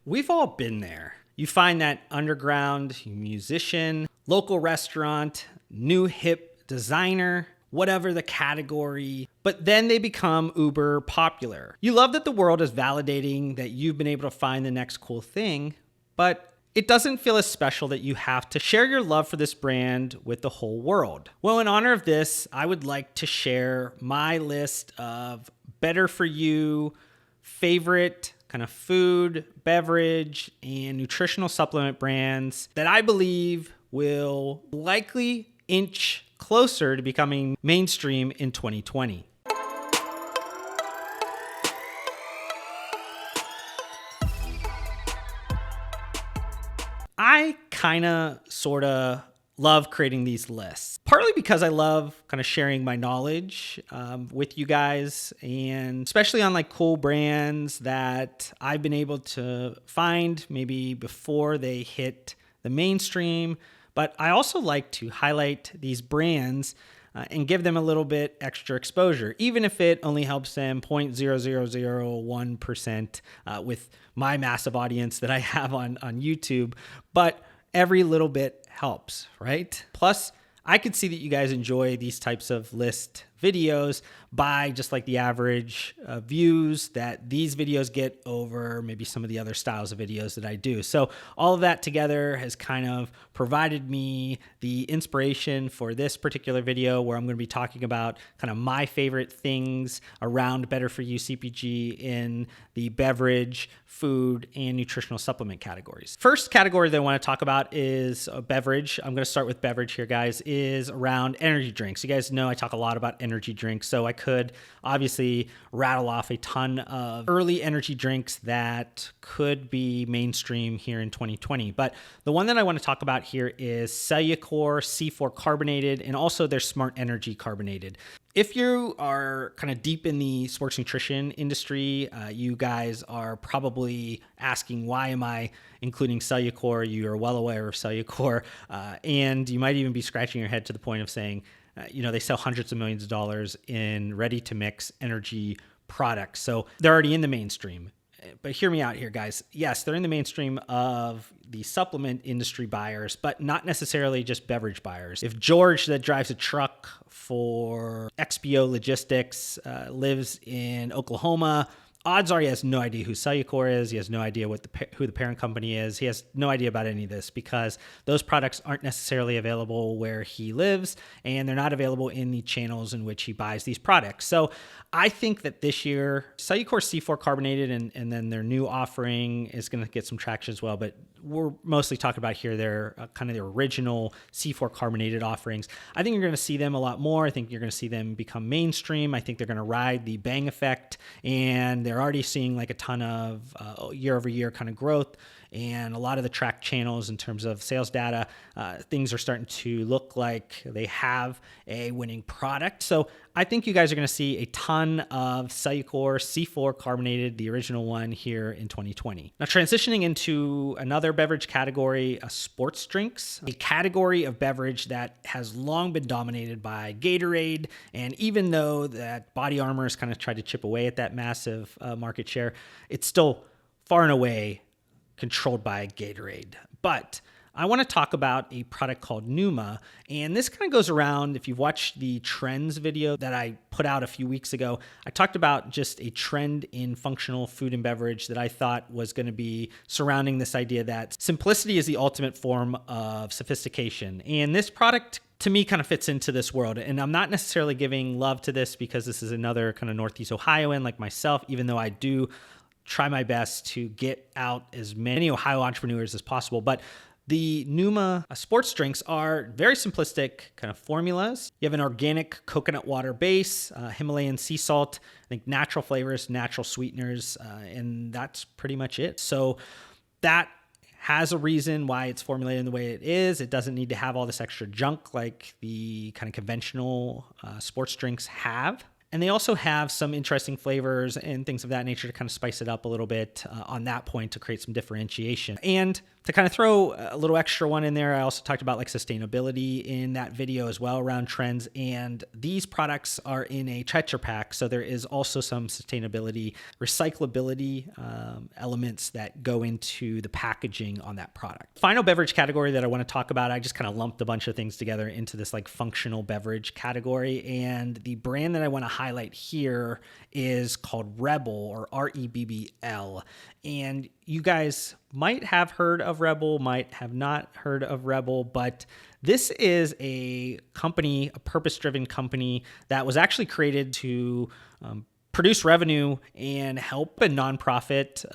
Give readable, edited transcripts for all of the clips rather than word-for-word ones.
We've all been there. You find that underground musician, local restaurant, new hip designer, whatever the category, but then they become uber popular. You love that the world is validating that you've been able to find the next cool thing, but it doesn't feel as special that you have to share your love for this brand with the whole world. Well, in honor of this, I would like to share my list of better for you, favorite kind of food, beverage, and nutritional supplement brands that I believe will likely inch closer to becoming mainstream in 2020. I kind of sort of love creating these lists, partly because I love kind of sharing my knowledge with you guys, and especially on like cool brands that I've been able to find maybe before they hit the mainstream. But I also like to highlight these brands and give them a little bit extra exposure, even if it only helps them 0.0001% with my massive audience that I have on YouTube. But every little bit helps, right? Plus, I could see that you guys enjoy these types of list videos by just like the average views that these videos get over maybe some of the other styles of videos that I do. So all of that together has kind of provided me the inspiration for this particular video, where I'm going to be talking about kind of my favorite things around better for you CPG in the beverage, food, and nutritional supplement categories. First category that I want to talk about is a beverage. I'm going to start with beverage here, guys, is around energy drinks. You guys know I talk a lot about energy drinks, so I could obviously rattle off a ton of early energy drinks that could be mainstream here in 2020. But the one that I want to talk about here is Cellucor C4 Carbonated, and also their Smart Energy Carbonated. If you are kind of deep in the sports nutrition industry, you guys are probably asking, why am I including Cellucor? You are well aware of Cellucor, and you might even be scratching your head to the point of saying, they sell hundreds of millions of dollars in ready-to-mix energy products. So they're already in the mainstream. But hear me out here, guys. Yes, they're in the mainstream of the supplement industry buyers, but not necessarily just beverage buyers. If George, that drives a truck for XPO Logistics, lives in Oklahoma, odds are he has no idea who Cellucor is. He has no idea who the parent company is. He has no idea about any of this, because those products aren't necessarily available where he lives, and they're not available in the channels in which he buys these products. So I think that this year, Cellucor C4 Carbonated and then their new offering is going to get some traction as well. But we're mostly talking about here their kind of their original C4 Carbonated offerings. I think you're going to see them a lot more. I think you're going to see them become mainstream. I think they're going to ride the bang effect, and they're already seeing like a ton of year over year kind of growth, and a lot of the track channels in terms of sales data, things are starting to look like they have a winning product. So I think you guys are going to see a ton of Cellucor C4 Carbonated, the original one, here in 2020. Now, transitioning into another beverage category, sports drinks, a category of beverage that has long been dominated by Gatorade. And even though that Body Armor has kind of tried to chip away at that massive market share, it's still far and away controlled by Gatorade. But I want to talk about a product called Numa, and this kind of goes around, if you've watched the trends video that I put out a few weeks ago, I talked about just a trend in functional food and beverage that I thought was going to be surrounding this idea that simplicity is the ultimate form of sophistication. And this product, to me, kind of fits into this world. And I'm not necessarily giving love to this because this is another kind of Northeast Ohioan like myself, even though I do try my best to get out as many Ohio entrepreneurs as possible. But the Numa sports drinks are very simplistic kind of formulas. You have an organic coconut water base, Himalayan sea salt, I think natural flavors, natural sweeteners, and that's pretty much it. So that has a reason why it's formulated in the way it is. It doesn't need to have all this extra junk like the kind of conventional sports drinks have. And they also have some interesting flavors and things of that nature to kind of spice it up a little bit on that point to create some differentiation. And to kind of throw a little extra one in there, I also talked about like sustainability in that video as well around trends. And these products are in a Tetra Pak, so there is also some sustainability, recyclability elements that go into the packaging on that product. Final beverage category that I want to talk about, I just kind of lumped a bunch of things together into this like functional beverage category. And the brand that I want to highlight here is called REBBL, or REBBL. And you guys might have heard of REBBL, might have not heard of REBBL, but this is a company, a purpose-driven company that was actually created to produce revenue and help a nonprofit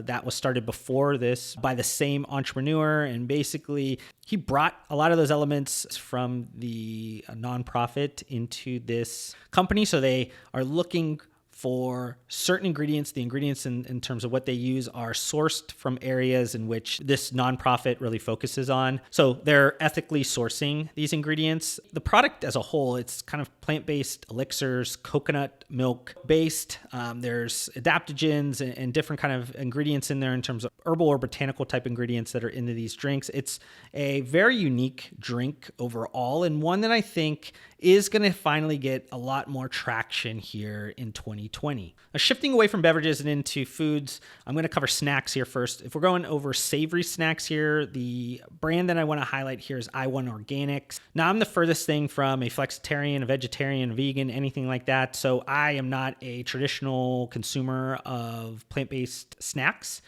that was started before this by the same entrepreneur. And basically, he brought a lot of those elements from the nonprofit into this company. So they are looking for certain ingredients. The ingredients in terms of what they use are sourced from areas in which this nonprofit really focuses on. So they're ethically sourcing these ingredients. The product as a whole, it's kind of plant-based elixirs, coconut milk based. There's adaptogens and different kind of ingredients in there in terms of herbal or botanical type ingredients that are into these drinks. It's a very unique drink overall, and one that I think is going to finally get a lot more traction here in 2020. Now, shifting away from beverages and into foods, I'm going to cover snacks here first. If we're going over savory snacks here, the brand that I want to highlight here is IWON Organics. Now, I'm the furthest thing from a flexitarian, a vegetarian, a vegan, anything like that. So I am not a traditional consumer of plant-based snacks.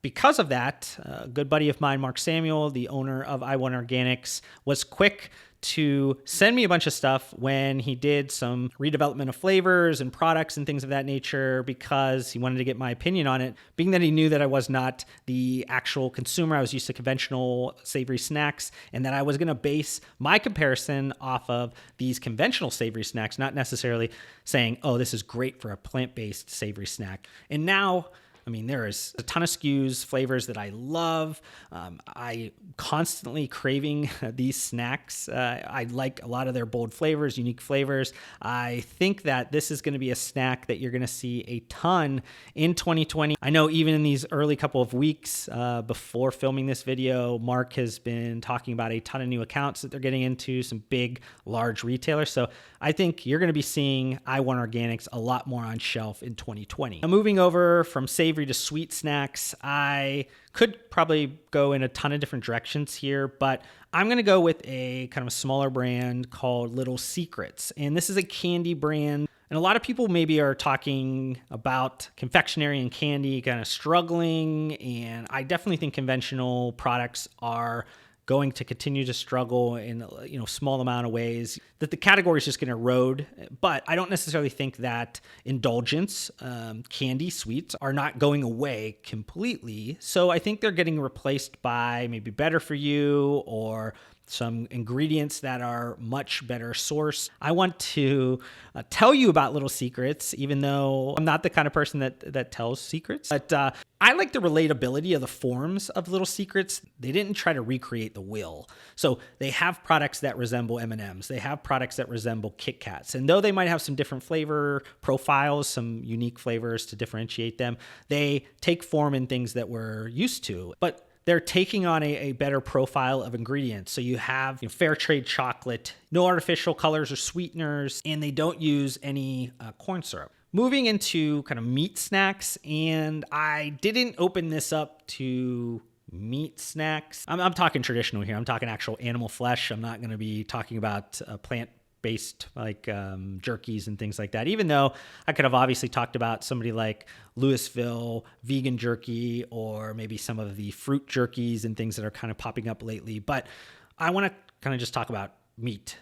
Because of that, a good buddy of mine, Mark Samuel, the owner of IWON Organics, was quick to send me a bunch of stuff when he did some redevelopment of flavors and products and things of that nature, because he wanted to get my opinion on it, being that he knew that I was not the actual consumer. I was used to conventional savory snacks, and that I was going to base my comparison off of these conventional savory snacks, not necessarily saying, oh, this is great for a plant-based savory snack. And now, I mean, there is a ton of SKUs, flavors that I love. I constantly craving these snacks. I like a lot of their bold flavors, unique flavors. I think that this is going to be a snack that you're going to see a ton in 2020. I know even in these early couple of weeks before filming this video, Mark has been talking about a ton of new accounts that they're getting into, some big, large retailers. So I think you're going to be seeing IWON Organics a lot more on shelf in 2020. Now, moving over from savory to sweet snacks, I could probably go in a ton of different directions here, but I'm going to go with a kind of a smaller brand called Little Secrets. And this is a candy brand. And a lot of people maybe are talking about confectionery and candy kind of struggling. And I definitely think conventional products are going to continue to struggle in small amount of ways, that the category is just going to erode. But I don't necessarily think that indulgence, candy, sweets are not going away completely. So I think they're getting replaced by maybe better for you or some ingredients that are much better sourced. I want to tell you about Little Secrets, even though I'm not the kind of person that tells secrets. But I like the relatability of the forms of Little Secrets. They didn't try to recreate the wheel. So they have products that resemble M&Ms. They have products that resemble Kit Kats. And though they might have some different flavor profiles, some unique flavors to differentiate them, they take form in things that we're used to. But they're taking on a better profile of ingredients. So you have fair trade chocolate, no artificial colors or sweeteners, and they don't use any corn syrup. Moving into kind of meat snacks, and I didn't open this up to meat snacks. I'm talking traditional here. I'm talking actual animal flesh. I'm not going to be talking about plant-based like jerkies and things like that, even though I could have obviously talked about somebody like Louisville vegan jerky, or maybe some of the fruit jerkies and things that are kind of popping up lately. But I want to kind of just talk about meat,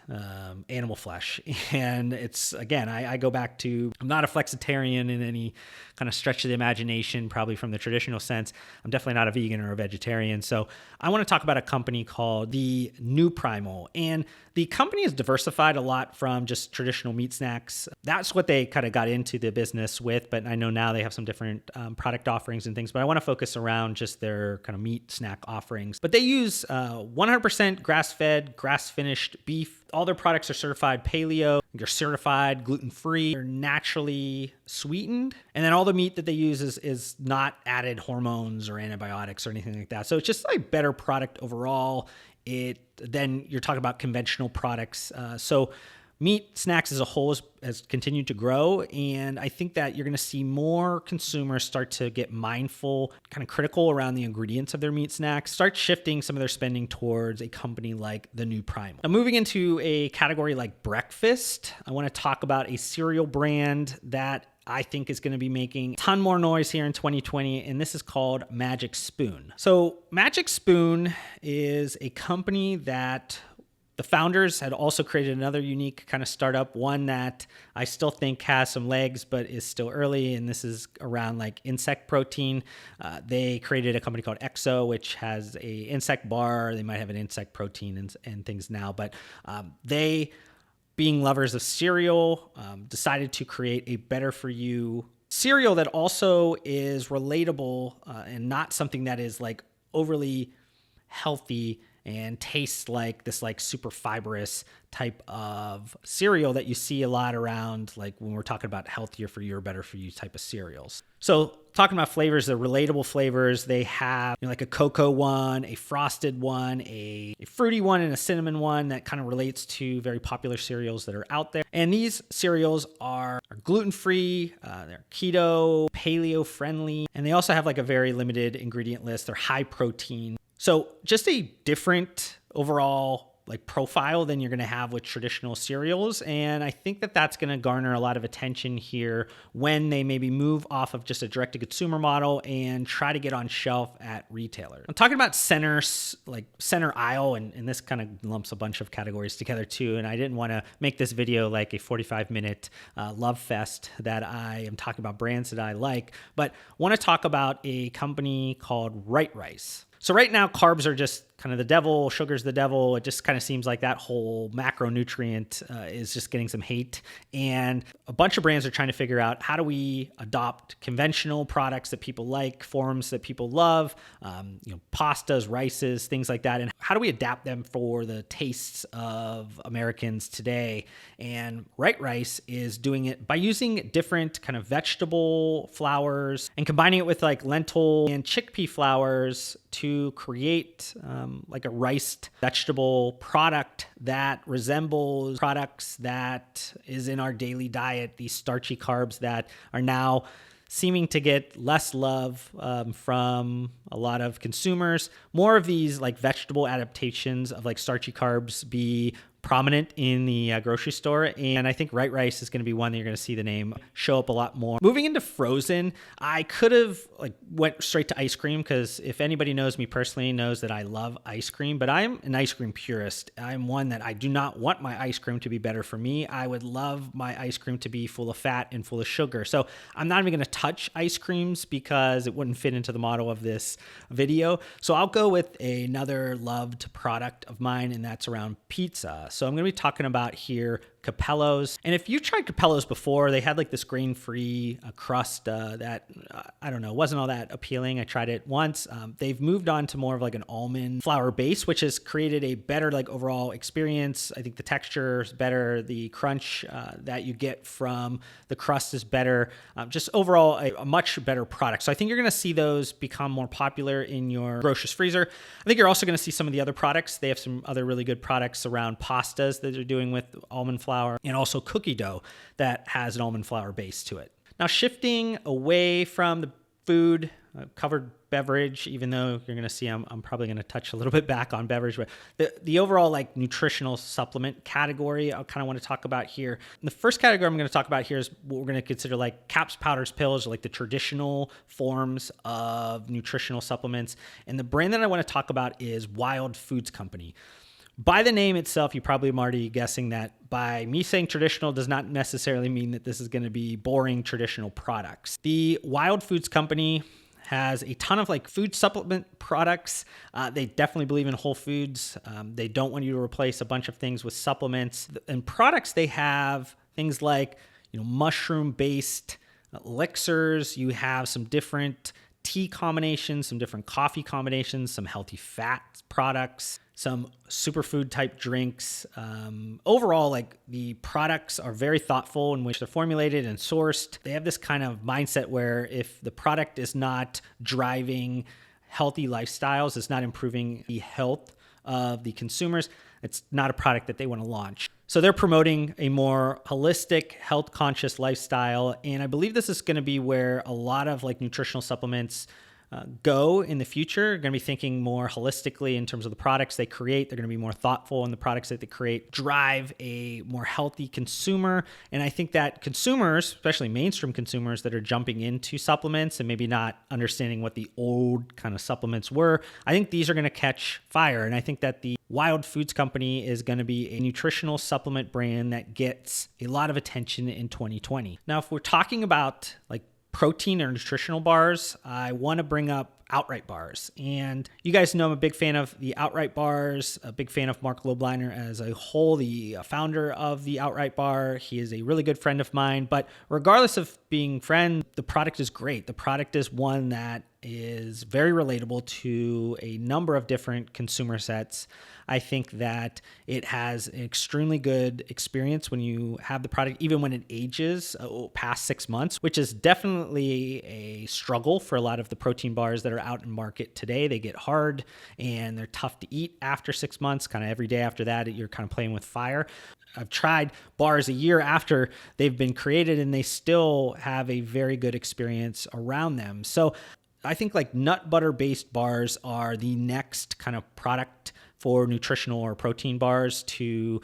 animal flesh. And it's, again, I go back to, I'm not a flexitarian in any kind of stretch of the imagination, probably from the traditional sense. I'm definitely not a vegan or a vegetarian. So I want to talk about a company called the new Primal. And the company is diversified a lot from just traditional meat snacks. That's what they kind of got into the business with. But I know now they have some different product offerings and things. But I want to focus around just their kind of meat snack offerings. But they use 100% grass-fed, grass-finished beef. All their products are certified paleo. They're certified gluten-free. They're naturally sweetened. And then all the meat that they use is not added hormones or antibiotics or anything like that. So it's just like better product overall. Then you're talking about conventional products. So meat snacks as a whole has continued to grow, and I think that you're going to see more consumers start to get mindful, kind of critical around the ingredients of their meat snacks, start shifting some of their spending towards a company like the new Primal. Now, moving into a category like breakfast, I want to talk about a cereal brand that I think is going to be making a ton more noise here in 2020, and this is called Magic Spoon. So Magic Spoon is a company that the founders had also created another unique kind of startup, one that I still think has some legs, but is still early. And this is around like insect protein. They created a company called Exo, which has a insect bar. They might have an insect protein and things now, but they, being lovers of cereal, decided to create a better for you cereal that also is relatable and not something that is like overly healthy and tastes like this like super fibrous type of cereal that you see a lot around, like when we're talking about healthier for you or better for you type of cereals. So talking about flavors, the relatable flavors, they have like a cocoa one, a frosted one, a fruity one, and a cinnamon one that kind of relates to very popular cereals that are out there. And these cereals are gluten-free, they're keto, paleo friendly, and they also have like a very limited ingredient list. They're high protein. So just a different overall like profile than you're going to have with traditional cereals. And I think that that's going to garner a lot of attention here when they maybe move off of just a direct to consumer model and try to get on shelf at retailers. I'm talking about center aisle, and this kind of lumps a bunch of categories together too. And I didn't want to make this video like a 45-minute love fest that I am talking about brands that I like, but want to talk about a company called Wright Rice. So right now, carbs are just kind of the devil, sugar's the devil. It just kind of seems like that whole macronutrient is just getting some hate. And a bunch of brands are trying to figure out, how do we adopt conventional products that people like, forms that people love, pastas, rices, things like that. And how do we adapt them for the tastes of Americans today? And Wright Rice is doing it by using different kind of vegetable flours and combining it with like lentil and chickpea flours to create like a riced vegetable product that resembles products that is in our daily diet, these starchy carbs that are now seeming to get less love from a lot of consumers. More of these like vegetable adaptations of like starchy carbs be prominent in the grocery store. And I think Wright Rice is going to be one that you're going to see the name show up a lot more. Moving into frozen, I could have went straight to ice cream, because if anybody knows me personally knows that I love ice cream, but I'm an ice cream purist. I'm one that I do not want my ice cream to be better for me. I would love my ice cream to be full of fat and full of sugar. So I'm not even going to touch ice creams because it wouldn't fit into the model of this video. So I'll go with another loved product of mine, and that's around pizza. So I'm going to be talking about here Cappello's. And if you tried Cappello's before, they had like this grain-free crust that, I don't know, wasn't all that appealing. I tried it once. They've moved on to more of like an almond flour base, which has created a better like overall experience. I think the texture is better. The crunch that you get from the crust is better. Just overall a much better product. So I think you're going to see those become more popular in your grocer's freezer. I think you're also going to see some of the other products. They have some other really good products around pastas that they're doing with almond flour, and also cookie dough that has an almond flour base to it. Now, shifting away from the food, covered beverage, even though you're going to see I'm probably going to touch a little bit back on beverage, but the overall like nutritional supplement category I kind of want to talk about here. And the first category I'm going to talk about here is what we're going to consider like caps, powders, pills, or like the traditional forms of nutritional supplements. And the brand that I want to talk about is Wild Foods Company. By the name itself, you probably am already guessing that by me saying traditional does not necessarily mean that this is going to be boring traditional products. The Wild Foods Company has a ton of like food supplement products. They definitely believe in whole foods. They don't want you to replace a bunch of things with supplements. And products, they have things like, mushroom-based elixirs. You have some different tea combinations, some different coffee combinations, some healthy fat products, some superfood type drinks. Overall, like the products are very thoughtful in which they're formulated and sourced. They have this kind of mindset where if the product is not driving healthy lifestyles, it's not improving the health of the consumers, it's not a product that they want to launch. So they're promoting a more holistic, health conscious lifestyle. And I believe this is going to be where a lot of like nutritional supplements go in the future. They're going to be thinking more holistically in terms of the products they create. They're going to be more thoughtful in the products that they create, drive a more healthy consumer. And I think that consumers, especially mainstream consumers that are jumping into supplements and maybe not understanding what the old kind of supplements were, I think these are going to catch fire. And I think that the Wild Foods Company is going to be a nutritional supplement brand that gets a lot of attention in 2020. Now, if we're talking about like protein or nutritional bars, I want to bring up Outright bars. And you guys know I'm a big fan of the Outright bars, a big fan of Mark Lobliner as a whole, the founder of the Outright bar. He is a really good friend of mine, but regardless of being friend, the product is great. The product is one that is very relatable to a number of different consumer sets. I think that it has an extremely good experience when you have the product, even when it ages past 6 months, which is definitely a struggle for a lot of the protein bars that are out in market today. They get hard and they're tough to eat after 6 months. Kind of every day after that, you're kind of playing with fire. I've tried bars a year after they've been created and they still have a very good experience around them. So I think like nut butter based bars are the next kind of product for nutritional or protein bars to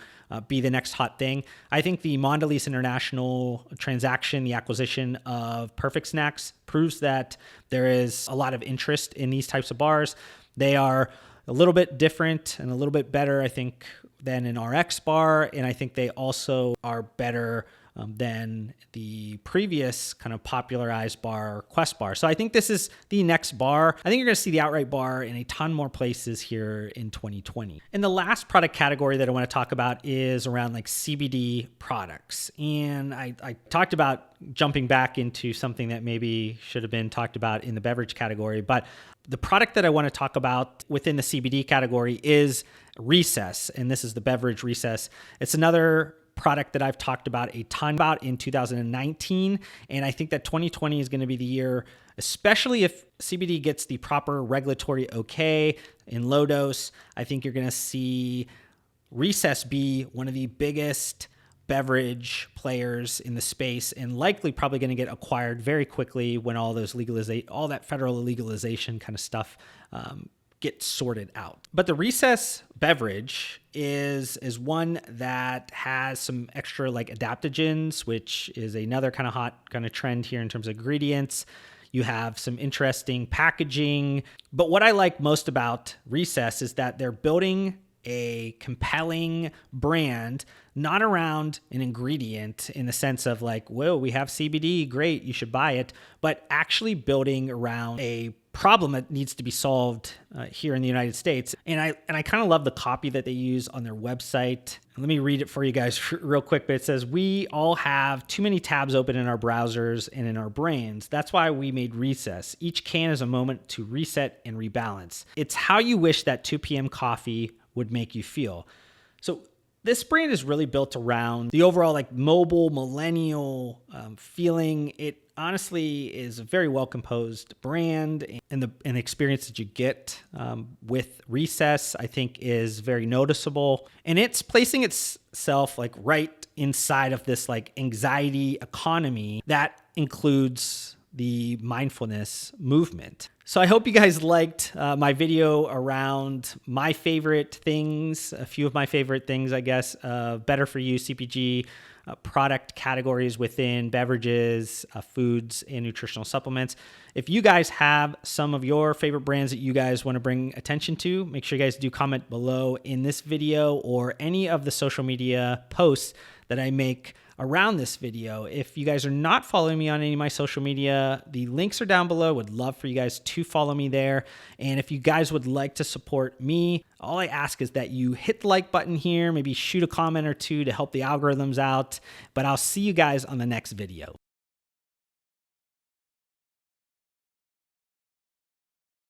be the next hot thing. I think the Mondelez International transaction, the acquisition of Perfect Snacks, proves that there is a lot of interest in these types of bars. They are a little bit different and a little bit better, I think, than an RX bar. And I think they also are better than the previous kind of popularized bar, Quest bar. So I think this is the next bar. I think you're going to see the Outright bar in a ton more places here in 2020. And the last product category that I want to talk about is around like CBD products. And I talked about jumping back into something that maybe should have been talked about in the beverage category, but the product that I want to talk about within the CBD category is Recess, and this is the beverage Recess. It's another product that I've talked about a ton about in 2019, and I think that 2020 is going to be the year, especially if CBD gets the proper regulatory okay in low dose. I think you're going to see Recess be one of the biggest beverage players in the space and likely probably going to get acquired very quickly when all that federal legalization kind of stuff get sorted out. But the Recess beverage is one that has some extra like adaptogens, which is another kind of hot kind of trend here in terms of ingredients. You have some interesting packaging. But what I like most about Recess is that they're building a compelling brand, not around an ingredient in the sense of like, whoa, we have CBD, great, you should buy it, but actually building around a problem that needs to be solved here in the United States. And I kind of love the copy that they use on their website. Let me read it for you guys real quick, but it says, "We all have too many tabs open in our browsers and in our brains. That's why we made Recess. Each can is a moment to reset and rebalance. It's how you wish that 2 p.m. coffee would make you feel." So this brand is really built around the overall like mobile millennial feeling. It honestly is a very well composed brand, and the experience that you get with Recess, I think, is very noticeable, and it's placing itself like right inside of this like anxiety economy that includes the mindfulness movement. So I hope you guys liked my video around my favorite things, a few of my favorite things, I guess, better for you CPG product categories within beverages, foods, and nutritional supplements. If you guys have some of your favorite brands that you guys want to bring attention to, make sure you guys do comment below in this video or any of the social media posts that I make around this video. If you guys are not following me on any of my social media, the links are down below. Would love for you guys to follow me there. And if you guys would like to support me, all I ask is that you hit the like button here, maybe shoot a comment or two to help the algorithms out. But I'll see you guys on the next video.